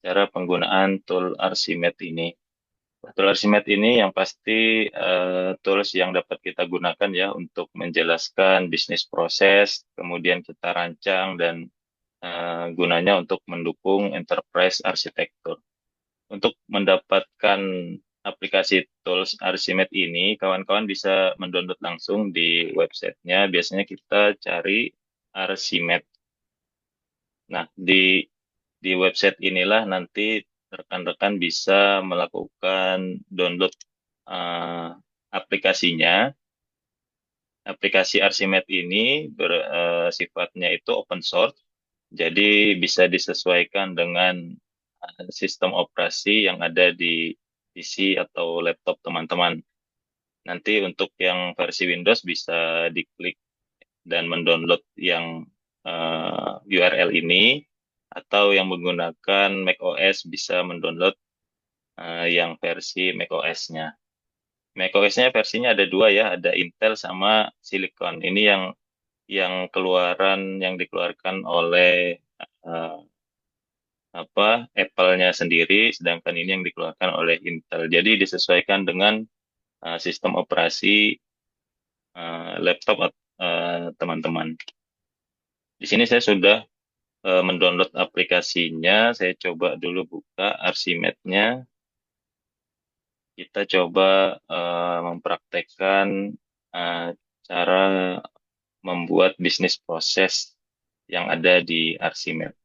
cara penggunaan tool Archimate ini. Tool Archimate ini yang pasti tools yang dapat kita gunakan ya untuk menjelaskan bisnis proses, kemudian kita rancang dan gunanya untuk mendukung enterprise arsitektur. Untuk mendapatkan aplikasi tools Archimate ini, kawan-kawan bisa mendownload langsung di websitenya. Biasanya kita cari Archimate. Nah, di website inilah nanti rekan-rekan bisa melakukan download eh, aplikasinya. Aplikasi Archimate ini sifatnya itu open source, jadi bisa disesuaikan dengan sistem operasi yang ada di PC atau laptop teman-teman. Nanti untuk yang versi Windows bisa diklik dan mendownload yang URL ini, atau yang menggunakan macOS bisa mendownload yang versi macOS-nya. macOS-nya versinya ada dua ya, ada Intel sama Silicon. Ini yang yang dikeluarkan oleh eh, Apple-nya sendiri, sedangkan ini yang dikeluarkan oleh Intel. Jadi disesuaikan dengan sistem operasi laptop teman-teman. Di sini saya sudah mendownload aplikasinya. Saya coba dulu buka Archimate-nya. Kita coba mempraktekkan eh, cara membuat bisnis proses yang ada di Archimate.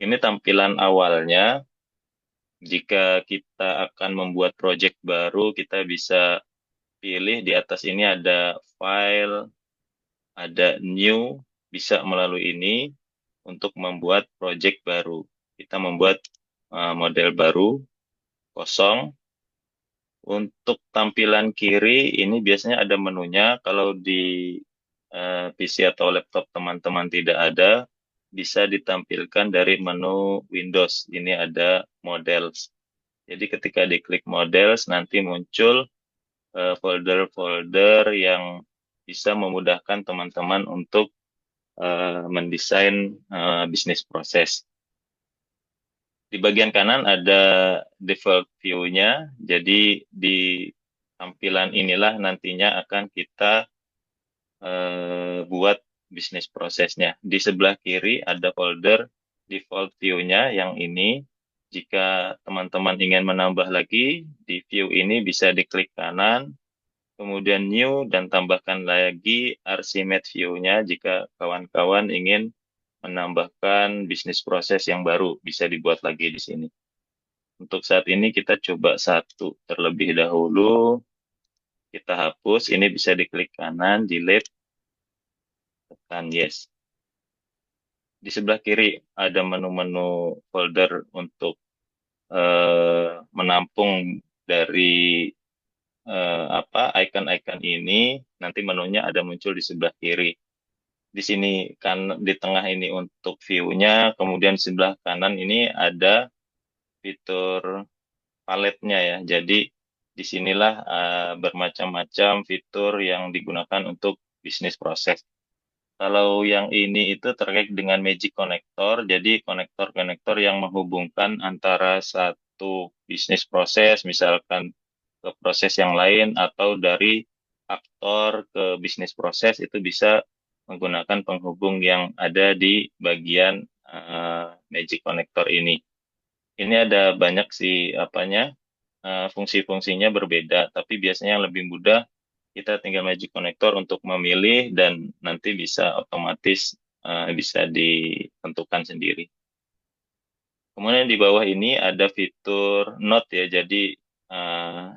Ini tampilan awalnya. Jika kita akan membuat project baru, kita bisa pilih di atas ini ada file, ada new, bisa melalui ini untuk membuat project baru. Kita membuat model baru, kosong. Untuk tampilan kiri, ini biasanya ada menunya. Kalau di PC atau laptop teman-teman tidak ada, bisa ditampilkan dari menu Windows. Ini ada Models. Jadi ketika diklik Models, nanti muncul folder-folder yang bisa memudahkan teman-teman untuk mendesain bisnis proses. Di bagian kanan ada default view-nya, jadi di tampilan inilah nantinya akan kita buat bisnis prosesnya. Di sebelah kiri ada folder default view-nya yang ini. Jika teman-teman ingin menambah lagi, di view ini bisa diklik kanan, kemudian new, dan tambahkan lagi Archimate view-nya jika kawan-kawan ingin menambahkan bisnis proses yang baru, bisa dibuat lagi di sini. Untuk saat ini kita coba satu terlebih dahulu, kita hapus, ini bisa diklik kanan, delete, tekan yes. Di sebelah kiri ada menu-menu folder untuk menampung dari icon-icon ini. Nanti menunya ada muncul di sebelah kiri. Di sini kan di tengah ini untuk view-nya, kemudian di sebelah kanan ini ada fitur paletnya ya. Jadi disinilah bermacam-macam fitur yang digunakan untuk bisnis proses. Kalau yang ini itu terkait dengan Magic Connector, jadi konektor-konektor yang menghubungkan antara satu bisnis proses, misalkan ke proses yang lain, atau dari aktor ke bisnis proses, itu bisa menggunakan penghubung yang ada di bagian Magic Connector ini. Ini ada banyak sih fungsi-fungsinya berbeda, tapi biasanya yang lebih mudah kita tinggal Magic Connector untuk memilih dan nanti bisa otomatis bisa ditentukan sendiri. Kemudian di bawah ini ada fitur Note ya, jadi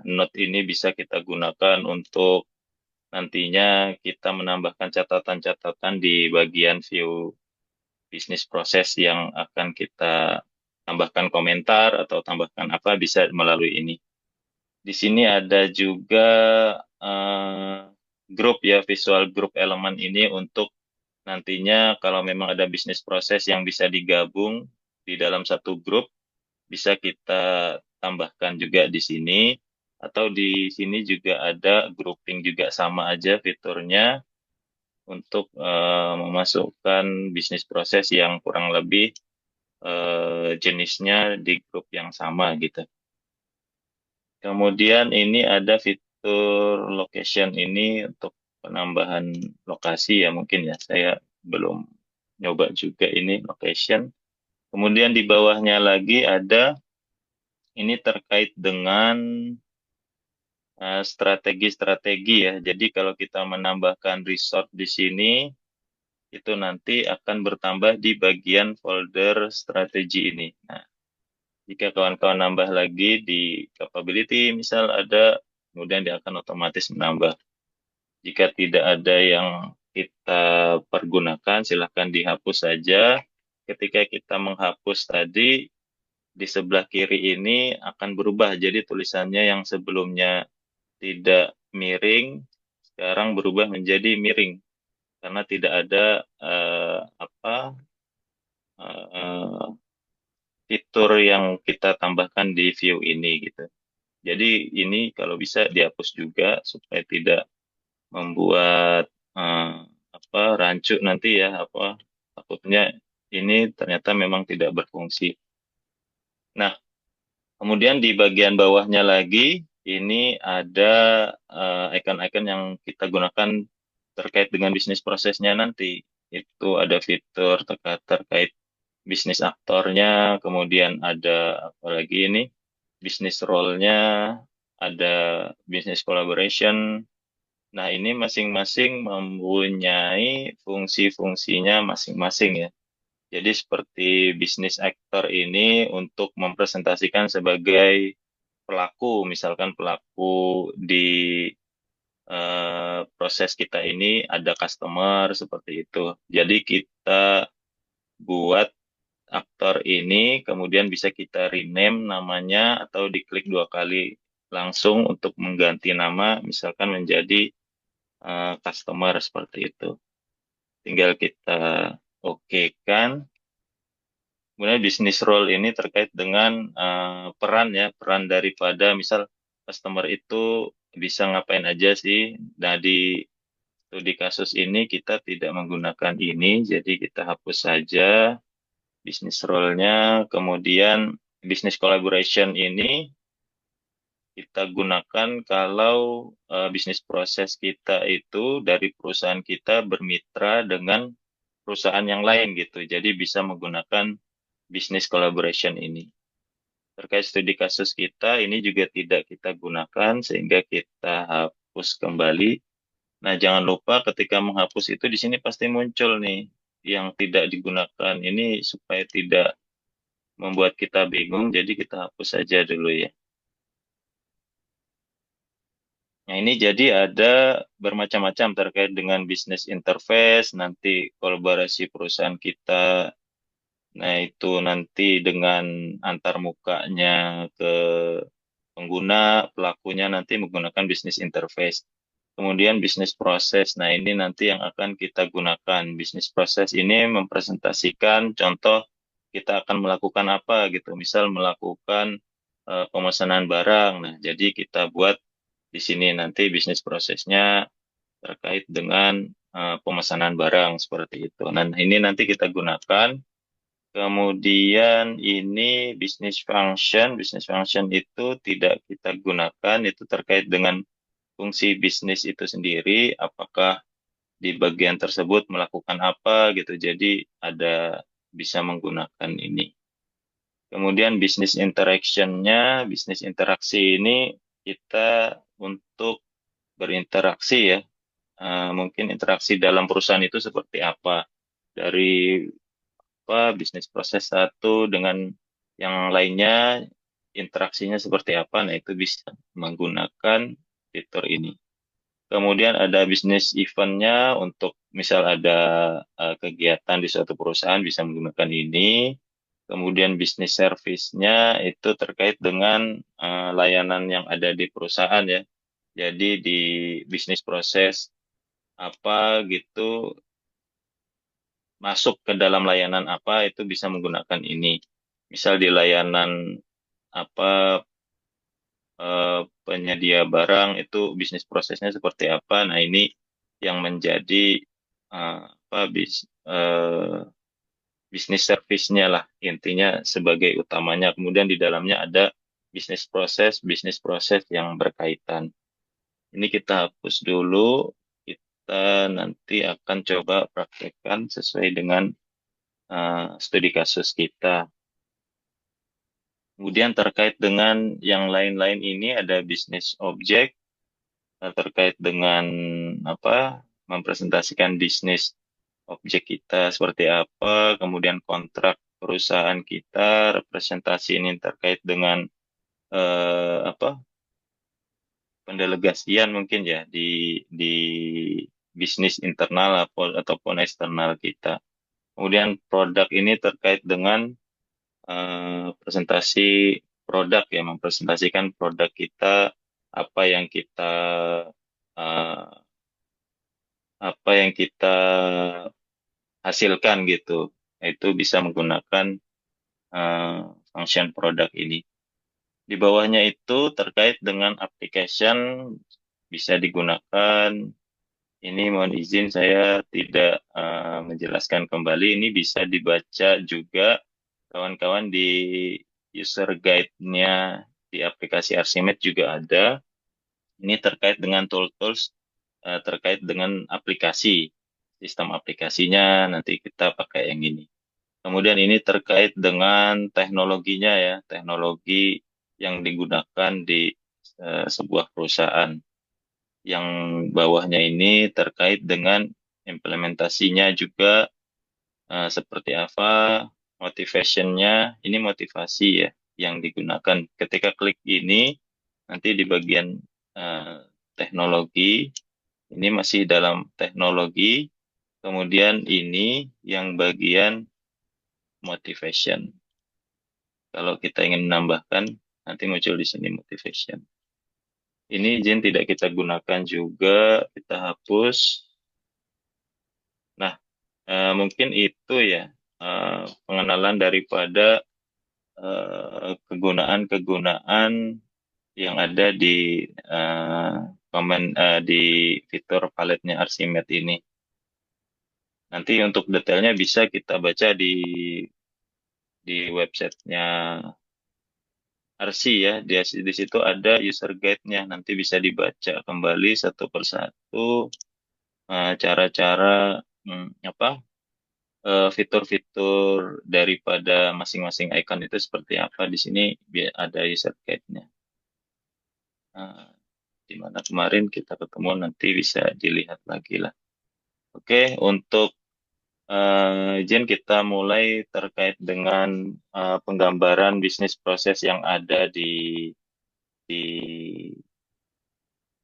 Note ini bisa kita gunakan untuk nantinya kita menambahkan catatan-catatan di bagian view bisnis proses yang akan kita tambahkan komentar atau tambahkan apa bisa melalui ini. Di sini ada juga eh, grup ya, visual group elemen ini untuk nantinya kalau memang ada bisnis proses yang bisa digabung di dalam satu grup, bisa kita tambahkan juga di sini. Atau di sini juga ada grouping juga sama aja fiturnya untuk memasukkan bisnis proses yang kurang lebih jenisnya di grup yang sama gitu. Kemudian ini ada fitur location ini untuk penambahan lokasi ya mungkin ya. Saya belum nyoba juga ini location. Kemudian di bawahnya lagi ada ini terkait dengan strategi-strategi ya. Jadi kalau kita menambahkan resort di sini, itu nanti akan bertambah di bagian folder strategi ini. Nah, jika kawan-kawan nambah lagi di capability, misal ada, kemudian dia akan otomatis menambah. Jika tidak ada yang kita pergunakan, silahkan dihapus saja. Ketika kita menghapus tadi, di sebelah kiri ini akan berubah. Jadi tulisannya yang sebelumnya tidak miring, sekarang berubah menjadi miring karena tidak ada apa eh, fitur yang kita tambahkan di view ini gitu. Jadi ini kalau bisa dihapus juga supaya tidak membuat eh, rancu nanti ya takutnya ini ternyata memang tidak berfungsi. Nah, kemudian di bagian bawahnya lagi, ini ada icon-icon yang kita gunakan terkait dengan bisnis prosesnya nanti. Itu ada fitur terkait bisnis aktornya, kemudian ada apa lagi ini, bisnis role-nya, ada bisnis collaboration. Nah, ini masing-masing mempunyai fungsi-fungsinya masing-masing ya. Jadi seperti bisnis aktor ini untuk mempresentasikan sebagai pelaku, misalkan pelaku di proses kita ini ada customer seperti itu. Jadi kita buat aktor ini, kemudian bisa kita rename namanya atau diklik 2 kali langsung untuk mengganti nama, misalkan menjadi customer seperti itu. Tinggal kita oke kan. Kemudian bisnis role ini terkait dengan peran ya, peran daripada misal customer itu bisa ngapain aja sih. Nah, di kasus ini kita tidak menggunakan ini, jadi kita hapus saja bisnis role-nya. Kemudian bisnis collaboration ini kita gunakan kalau bisnis proses kita itu dari perusahaan kita bermitra dengan perusahaan yang lain gitu. Jadi bisa menggunakan bisnis collaboration ini. Terkait studi kasus kita, ini juga tidak kita gunakan sehingga kita hapus kembali. Nah, jangan lupa ketika menghapus itu di sini pasti muncul nih yang tidak digunakan ini supaya tidak membuat kita bingung, jadi kita hapus saja dulu ya. Nah, ini jadi ada bermacam-macam terkait dengan bisnis interface, nanti kolaborasi perusahaan kita. Nah, itu nanti dengan antar mukanya ke pengguna, pelakunya nanti menggunakan bisnis interface. Kemudian bisnis proses. Nah, ini nanti yang akan kita gunakan. Bisnis proses ini mempresentasikan contoh kita akan melakukan apa gitu. Misal melakukan pemesanan barang. Nah, jadi kita buat di sini nanti bisnis prosesnya terkait dengan pemesanan barang seperti itu. Nah, ini nanti kita gunakan. Kemudian ini bisnis function itu tidak kita gunakan, itu terkait dengan fungsi bisnis itu sendiri, apakah di bagian tersebut melakukan apa gitu. Jadi ada bisa menggunakan ini. Kemudian bisnis interaksi ini kita untuk berinteraksi ya. Mungkin interaksi dalam perusahaan itu seperti apa. Dari bisnis proses satu dengan yang lainnya interaksinya seperti apa. Nah, itu bisa menggunakan fitur ini. Kemudian ada bisnis eventnya untuk misal ada kegiatan di suatu perusahaan bisa menggunakan ini. Kemudian bisnis service-nya itu terkait dengan layanan yang ada di perusahaan ya. Jadi di bisnis proses apa gitu masuk ke dalam layanan apa itu bisa menggunakan ini. Misal di layanan apa penyedia barang itu bisnis prosesnya seperti apa. Nah, ini yang menjadi apa bisnis service-nya lah, intinya sebagai utamanya. Kemudian di dalamnya ada bisnis proses yang berkaitan. Ini kita hapus dulu, kita nanti akan coba praktekkan sesuai dengan studi kasus kita. Kemudian terkait dengan yang lain-lain ini ada bisnis objek, terkait dengan apa mempresentasikan bisnis objek kita seperti apa, kemudian kontrak perusahaan kita, representasi ini terkait dengan apa pendelegasian mungkin ya di bisnis internal ataupun eksternal kita. Kemudian produk ini terkait dengan presentasi produk ya, mempresentasikan produk kita, apa yang kita eh, apa yang kita hasilkan gitu. Itu bisa menggunakan eh, function produk ini. Di bawahnya itu terkait dengan application bisa digunakan. Ini mohon izin saya tidak menjelaskan kembali. Ini bisa dibaca juga kawan-kawan di user guide-nya di aplikasi Archimedes juga ada. Ini terkait dengan tools-tools terkait dengan aplikasi. Sistem aplikasinya nanti kita pakai yang ini. Kemudian ini terkait dengan teknologinya ya, teknologi yang digunakan di sebuah perusahaan. Yang bawahnya ini terkait dengan implementasinya juga seperti apa, motivation-nya, ini motivasi ya yang digunakan. Ketika klik ini, nanti di bagian eh, teknologi, ini masih dalam teknologi, kemudian ini yang bagian motivation. Kalau kita ingin menambahkan, nanti muncul di sini motivation. Ini izin tidak kita gunakan juga, kita hapus. Nah, mungkin itu ya pengenalan daripada kegunaan-kegunaan yang ada di di fitur paletnya Archimedes ini. Nanti untuk detailnya bisa kita baca di websitenya Arsi ya. Di situ ada user guide-nya. Nanti bisa dibaca kembali satu persatu cara-cara apa fitur-fitur daripada masing-masing icon itu seperti apa. Di sini ada user guide-nya. Nah, di mana kemarin kita ketemu nanti bisa dilihat lagi lah. Oke, untuk izin kita mulai terkait dengan penggambaran bisnis proses yang ada di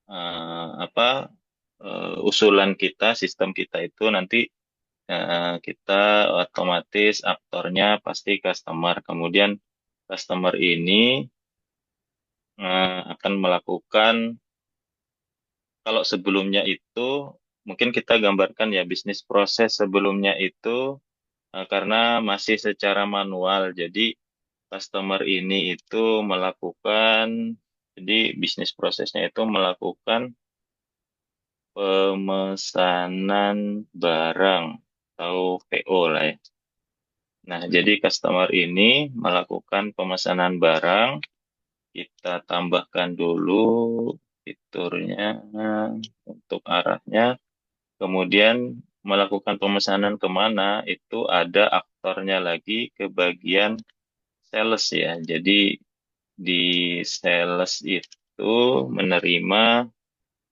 apa usulan kita, sistem kita itu nanti kita otomatis aktornya pasti customer. Kemudian customer ini akan melakukan kalau sebelumnya itu mungkin kita gambarkan ya bisnis proses sebelumnya itu karena masih secara manual. Jadi customer ini itu melakukan jadi bisnis prosesnya itu melakukan pemesanan barang atau PO lah ya. Nah, jadi customer ini melakukan pemesanan barang, kita tambahkan dulu fiturnya untuk arahnya, kemudian melakukan pemesanan kemana, itu ada aktornya lagi ke bagian sales ya. Jadi di sales itu menerima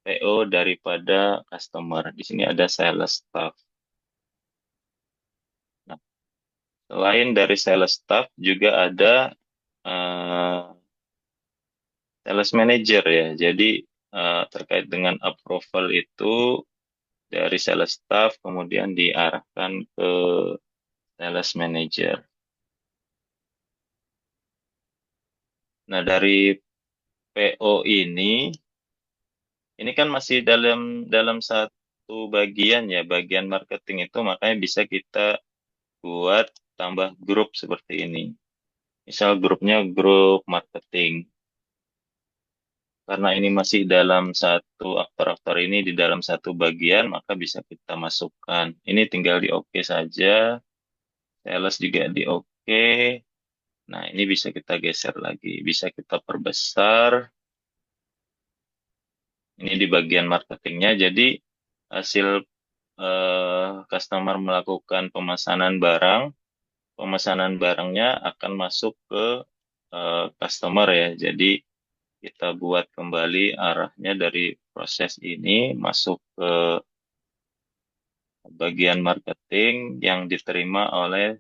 PO daripada customer. Di sini ada sales staff. Nah, selain dari sales staff juga ada eh, sales manager ya. Jadi terkait dengan approval itu dari sales staff kemudian diarahkan ke sales manager. Nah, dari PO ini kan masih dalam satu bagian ya, bagian marketing itu makanya bisa kita buat tambah grup seperti ini. Misal grupnya grup marketing. Karena ini masih dalam satu aktor-aktor ini di dalam satu bagian, maka bisa kita masukkan. Ini tinggal di oke saja. Sales juga di oke. Nah, ini bisa kita geser lagi, bisa kita perbesar. Ini di bagian marketingnya. Jadi hasil customer melakukan pemesanan barangnya akan masuk ke customer ya. Jadi kita buat kembali arahnya dari proses ini masuk ke bagian marketing yang diterima oleh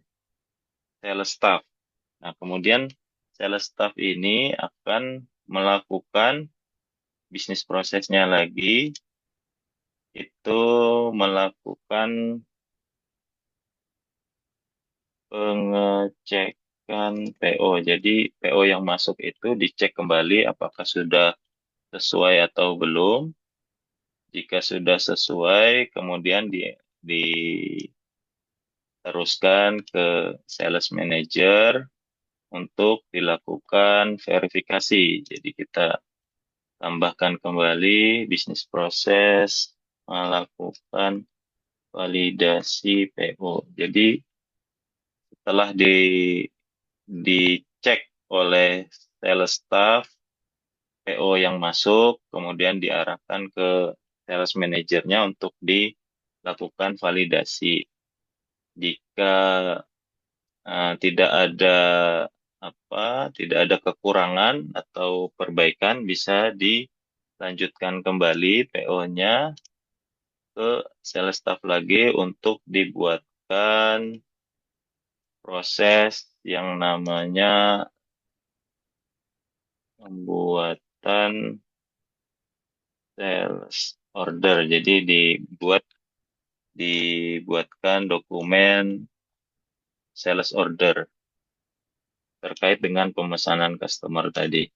sales staff. Nah, kemudian sales staff ini akan melakukan bisnis prosesnya lagi, itu melakukan pengecekan PO. Jadi PO yang masuk itu dicek kembali apakah sudah sesuai atau belum. Jika sudah sesuai, kemudian diteruskan ke sales manager untuk dilakukan verifikasi. Jadi kita tambahkan kembali bisnis proses melakukan validasi PO. Jadi setelah dicek oleh sales staff PO yang masuk, kemudian diarahkan ke sales manajernya untuk dilakukan validasi. Jika tidak ada tidak ada kekurangan atau perbaikan, bisa dilanjutkan kembali PO-nya ke sales staff lagi untuk dibuatkan proses yang namanya pembuatan sales order. Jadi dibuatkan dokumen sales order terkait dengan pemesanan customer tadi.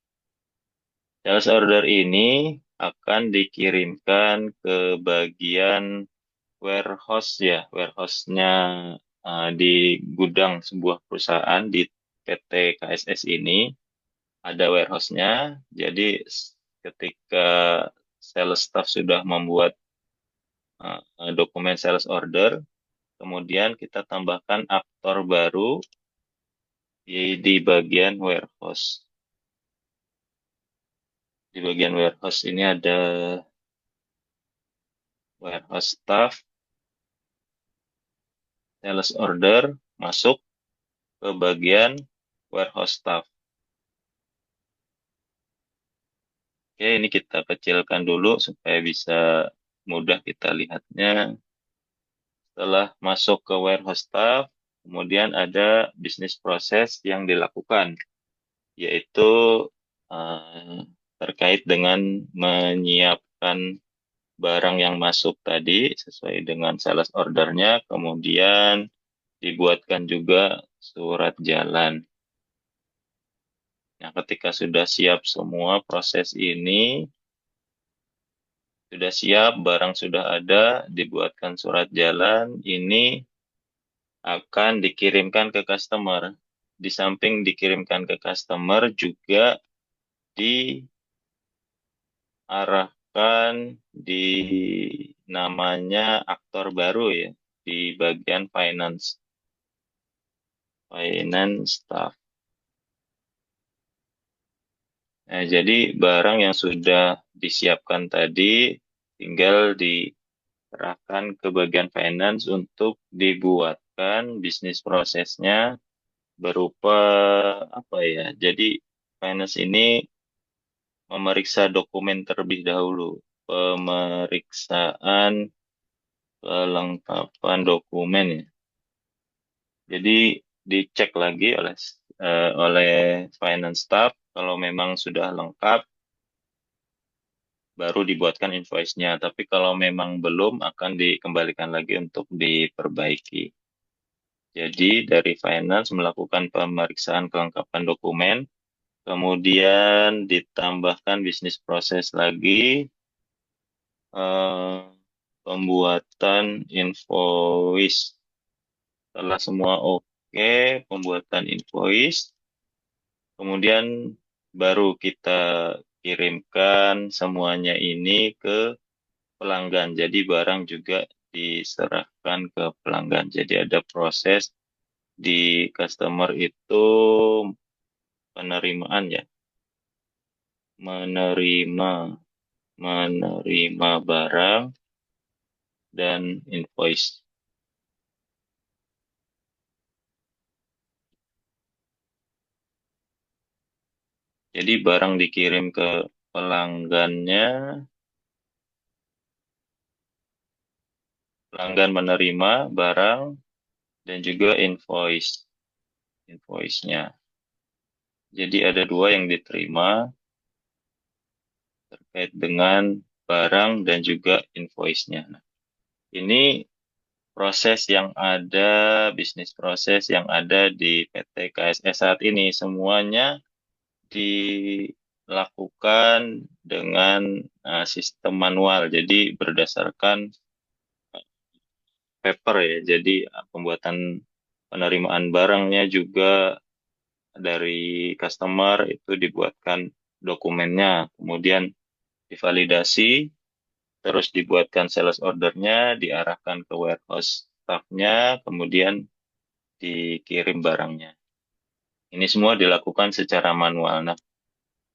Sales order ini akan dikirimkan ke bagian warehouse ya, warehouse-nya di gudang sebuah perusahaan di PT KSS ini ada warehouse-nya. Jadi ketika sales staff sudah membuat dokumen sales order, kemudian kita tambahkan aktor baru di bagian warehouse. Di bagian warehouse ini ada warehouse staff, sales order, masuk ke bagian warehouse staff. Oke, ini kita kecilkan dulu supaya bisa mudah kita lihatnya. Setelah masuk ke warehouse staff, kemudian ada bisnis proses yang dilakukan, yaitu eh, terkait dengan menyiapkan barang yang masuk tadi sesuai dengan sales ordernya, kemudian dibuatkan juga surat jalan. Nah, ketika sudah siap semua proses ini, sudah siap, barang sudah ada, dibuatkan surat jalan, ini akan dikirimkan ke customer. Di samping dikirimkan ke customer, juga diarahkan di namanya aktor baru ya, di bagian finance staff. Nah, jadi barang yang sudah disiapkan tadi tinggal diserahkan ke bagian finance untuk dibuatkan bisnis prosesnya berupa apa ya? Jadi finance ini memeriksa dokumen terlebih dahulu, pemeriksaan kelengkapan dokumen ya. Jadi dicek lagi oleh finance staff kalau memang sudah lengkap baru dibuatkan invoice-nya. Tapi kalau memang belum akan dikembalikan lagi untuk diperbaiki. Jadi dari finance melakukan pemeriksaan kelengkapan dokumen, kemudian ditambahkan bisnis proses lagi, pembuatan invoice. Setelah semua oke, pembuatan invoice, kemudian baru kita kirimkan semuanya ini ke pelanggan. Jadi barang juga diserahkan ke pelanggan. Jadi ada proses di customer itu penerimaan ya, menerima menerima barang dan invoice. Jadi barang dikirim ke pelanggannya, pelanggan menerima barang dan juga invoice-nya. Jadi ada dua yang diterima terkait dengan barang dan juga invoice-nya. Nah, ini proses yang ada, bisnis proses yang ada di PT KSS saat ini semuanya dilakukan dengan sistem manual. Jadi berdasarkan paper ya. Jadi pembuatan penerimaan barangnya juga dari customer itu dibuatkan dokumennya, kemudian divalidasi, terus dibuatkan sales ordernya, diarahkan ke warehouse staffnya, kemudian dikirim barangnya. Ini semua dilakukan secara manual. Nah,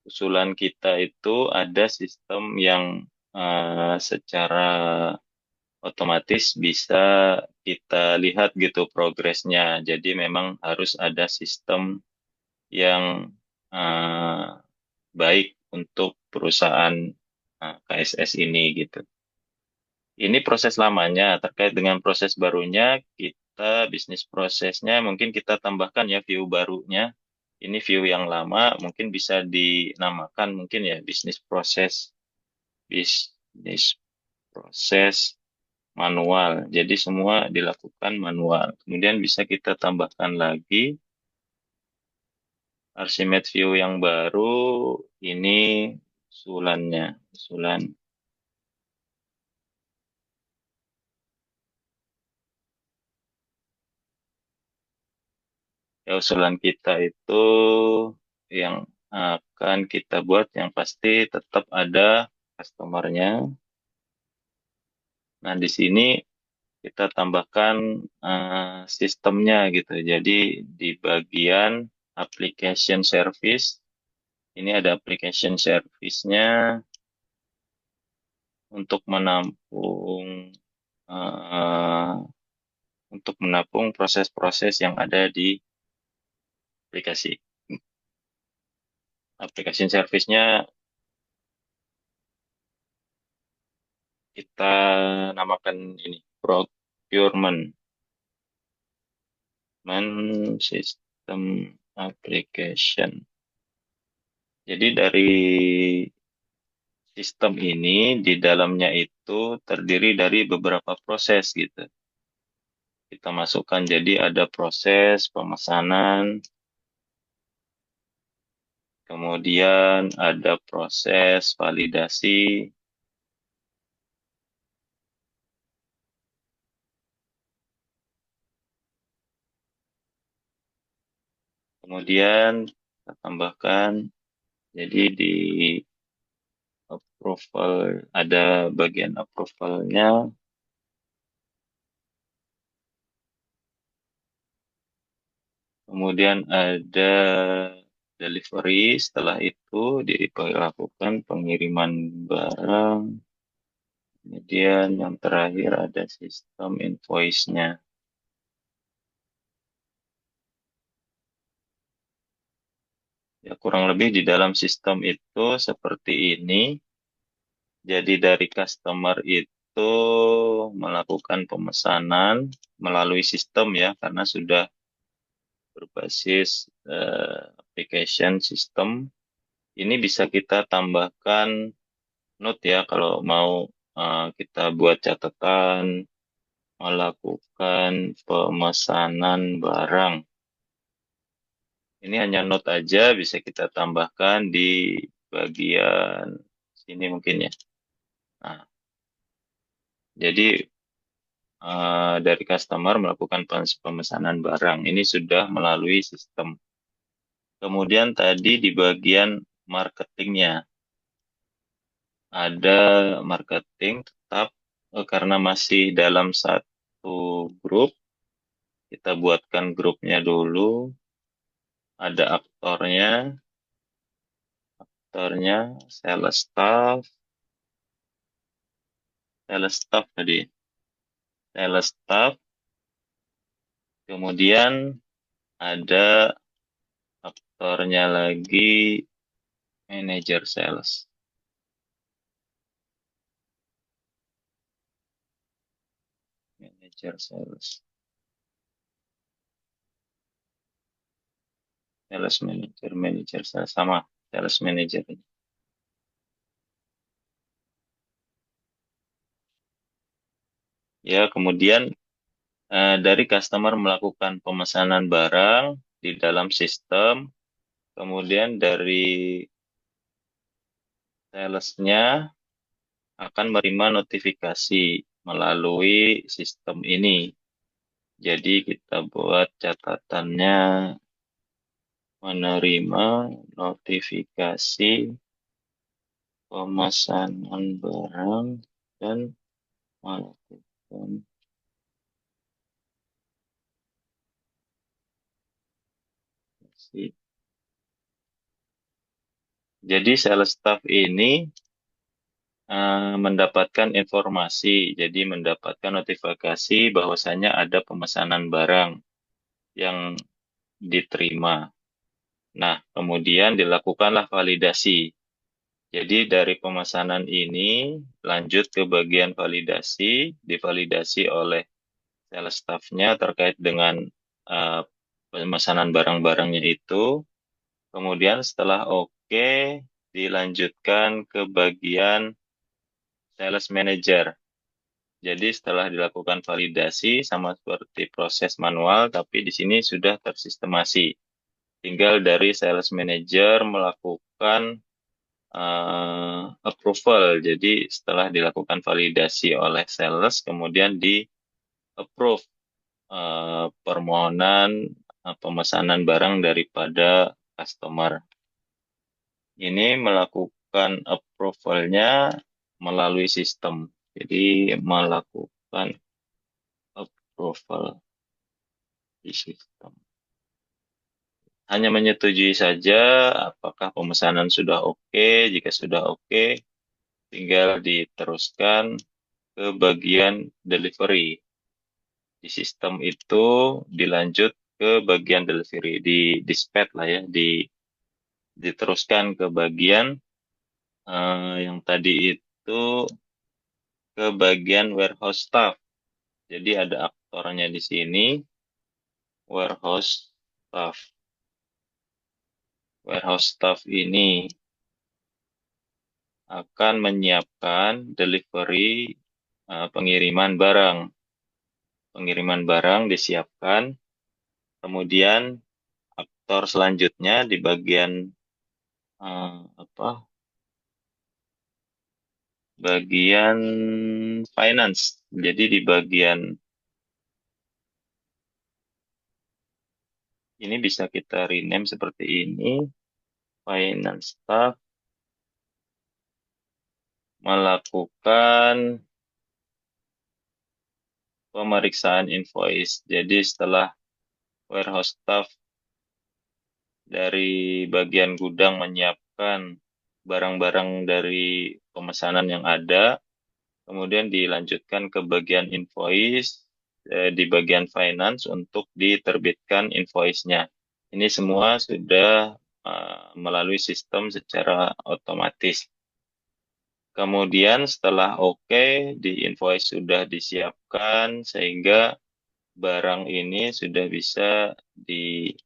usulan kita itu ada sistem yang secara otomatis bisa kita lihat gitu progresnya. Jadi memang harus ada sistem yang eh, baik untuk perusahaan KSS ini gitu. Ini proses lamanya. Terkait dengan proses barunya, kita bisnis prosesnya mungkin kita tambahkan ya view barunya. Ini view yang lama, mungkin bisa dinamakan mungkin ya bisnis proses manual. Jadi semua dilakukan manual. Kemudian bisa kita tambahkan lagi Archimedes View yang baru. Ini usulannya, usulan ya usulan kita itu yang akan kita buat yang pasti tetap ada customernya. Nah, di sini kita tambahkan sistemnya gitu. Jadi di bagian application service, ini ada application service-nya untuk eh, menampung proses-proses yang ada di aplikasi. Application service-nya kita namakan ini procurement system application. Jadi dari sistem ini di dalamnya itu terdiri dari beberapa proses gitu. Kita masukkan jadi ada proses pemesanan, kemudian ada proses validasi, kemudian kita tambahkan jadi di approval ada bagian approvalnya, kemudian ada delivery, setelah itu dilakukan pengiriman barang, kemudian yang terakhir ada sistem invoice-nya. Ya, kurang lebih di dalam sistem itu seperti ini. Jadi dari customer itu melakukan pemesanan melalui sistem ya, karena sudah berbasis application sistem. Ini bisa kita tambahkan note ya kalau mau kita buat catatan melakukan pemesanan barang. Ini hanya note aja bisa kita tambahkan di bagian sini mungkin ya. Nah, jadi dari customer melakukan pemesanan barang. Ini sudah melalui sistem. Kemudian tadi di bagian marketingnya ada marketing tetap karena masih dalam satu grup, Kita buatkan grupnya dulu. Ada aktornya sales staff tadi. Sales staff, kemudian ada aktornya lagi manager sales. Manager sales. Sales manager, manager sales sama sales manager. Ya, kemudian dari customer melakukan pemesanan barang di dalam sistem, kemudian dari salesnya akan menerima notifikasi melalui sistem ini. Jadi kita buat catatannya menerima notifikasi pemesanan barang dan melakukan. Jadi sales staff ini mendapatkan informasi, jadi mendapatkan notifikasi bahwasanya ada pemesanan barang yang diterima. Nah, kemudian dilakukanlah validasi. Jadi dari pemesanan ini lanjut ke bagian validasi, divalidasi oleh sales staff-nya terkait dengan uh, pemesanan barang-barangnya itu. Kemudian setelah oke, dilanjutkan ke bagian sales manager. Jadi setelah dilakukan validasi sama seperti proses manual, tapi di sini sudah tersistemasi. Tinggal dari sales manager melakukan approval. Jadi setelah dilakukan validasi oleh sales, kemudian di approve permohonan pemesanan barang daripada customer. Ini melakukan approval-nya melalui sistem. Jadi melakukan approval di sistem. Hanya menyetujui saja apakah pemesanan sudah oke. Jika sudah oke, tinggal diteruskan ke bagian delivery. Di sistem itu dilanjut ke bagian delivery, di dispatch lah ya, diteruskan ke bagian yang tadi itu ke bagian warehouse staff. Jadi ada aktornya di sini, warehouse staff. Warehouse staff ini akan menyiapkan delivery pengiriman barang. Pengiriman barang disiapkan, kemudian aktor selanjutnya di bagian apa? Bagian finance. Jadi di bagian ini bisa kita rename seperti ini. Finance staff melakukan pemeriksaan invoice. Jadi setelah warehouse staff dari bagian gudang menyiapkan barang-barang dari pemesanan yang ada, kemudian dilanjutkan ke bagian invoice, di bagian finance untuk diterbitkan invoice-nya. Ini semua sudah melalui sistem secara otomatis. Kemudian setelah oke, di invoice sudah disiapkan sehingga barang ini sudah bisa diarahkan,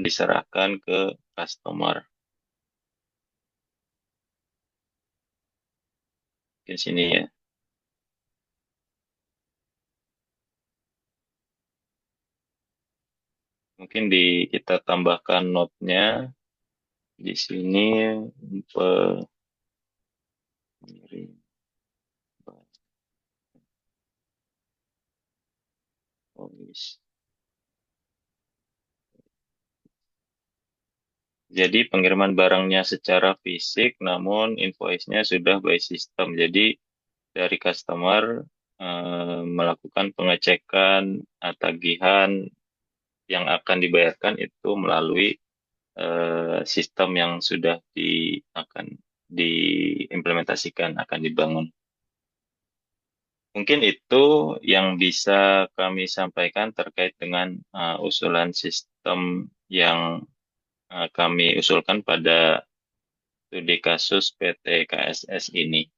diserahkan ke customer. Di sini ya. Mungkin kita tambahkan note-nya di sini pengiriman. Jadi pengiriman barangnya secara fisik, namun invoice-nya sudah by system. Jadi dari customer melakukan pengecekan tagihan yang akan dibayarkan itu melalui sistem yang sudah akan diimplementasikan, akan dibangun. Mungkin itu yang bisa kami sampaikan terkait dengan usulan sistem yang kami usulkan pada studi kasus PT KSS ini.